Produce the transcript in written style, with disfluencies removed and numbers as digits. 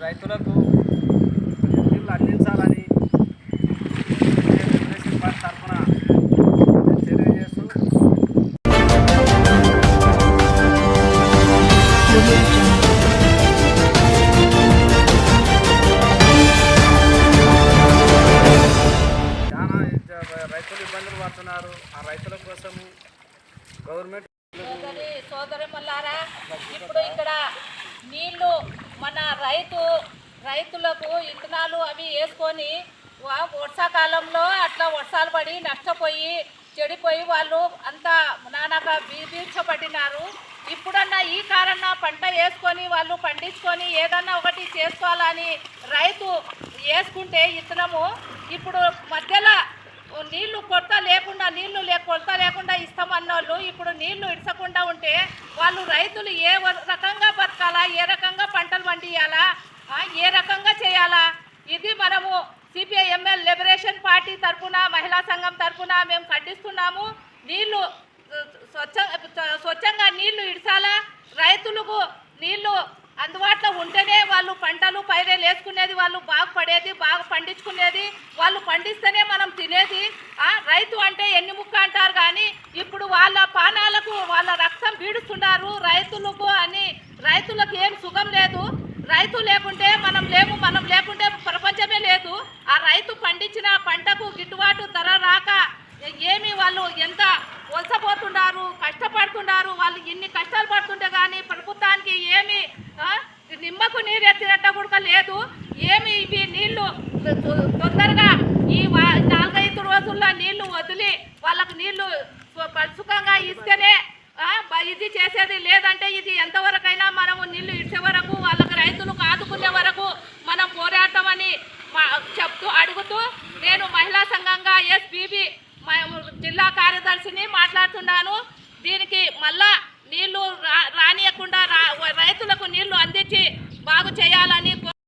రైతులకు నీళ్ళు అందించాలని లిబరేషన్ పార్టీ తరఫున తెలియజేస్తూ చాలా రైతులు ఇబ్బందులు పడుతున్నారు. ఆ రైతుల కోసము గవర్నమెంట్ సోదరులారా, ఇప్పుడు ఇక్కడ నీళ్లు మన రైతులకు ఇత్తనాలు అవి వేసుకొని వర్షాకాలంలో అట్లా వర్షాలు పడి నష్టపోయి చెడిపోయి వాళ్ళు అంతా నానాగా బీర్చబడినారు. ఇప్పుడన్నా ఈ కారణం పంట వేసుకొని వాళ్ళు పండించుకొని ఏదన్నా ఒకటి చేసుకోవాలని రైతు వేసుకుంటే ఇత్తనము ఇప్పుడు మధ్యలో నీళ్లు కొరత లేకుండా ఇస్తామన్నోళ్ళు ఇప్పుడు నీళ్లు ఇడ్చకుండా ఉంటే వాళ్ళు రైతులు ఏ రకంగా బతకాలా, ఏ రకంగా పంటలు పండియాలా, ఏ రకంగా చేయాలా? ఇది మనము సిపిఐఎంఎల్ లిబరేషన్ పార్టీ తరఫున మహిళా సంఘం తరఫున మేము ఖండిస్తున్నాము. నీళ్లు స్వచ్ఛంగా నీళ్లు ఇడ్చాలా, రైతులకు నీళ్లు అందుబాటులో ఉంటేనే వాళ్ళు పంటలు పైరేలు వేసుకునేది, వాళ్ళు బాగుపడేది, బాగా పండించుకునేది, వాళ్ళు పండిస్తేనే మనం తినేది. రైతు అంటే ఎన్ని ముక్క అంటారు కానీ ఇప్పుడు వాళ్ళ పానాలకు వాళ్ళ రక్తం పీడుస్తున్నారు రైతులకు అని. రైతులకు ఏం సుఖం లేదు. రైతు లేకుంటే మనం లేకుంటే ప్రపంచమే లేదు. ఆ రైతు పండించిన పంటకు గిట్టుబాటు ధర రాక ఏమి వాళ్ళు ఎంత వలసపోతున్నారు, కష్టపడుతున్నారు. వాళ్ళు ఇన్ని కష్టాలు పడుతుంటే కానీ ప్రభుత్వానికి ఏమి నిమ్మకు నీరు ఎత్తినట్టు కూడా లేదు. ఏమి ఇవి నీళ్లు తొందరగా ఈ 4-5 రోజుల్లో నీళ్లు వదిలి వాళ్ళకు నీళ్లు సుఖంగా ఇస్తేనే ఇది చేసేది. లేదంటే ఇది ఎంతవరకైనా మనము నీళ్లు ఇచ్చే వరకు వాళ్ళకి రైతులకు ఆదుకునే వరకు మనం పోరాటమని అడుగుతూ నేను మహిళా సంఘంగా ఎస్బీబీ జిల్లా కార్యదర్శిని మాట్లాడుతున్నాను. దీనికి మళ్ళా నీళ్లు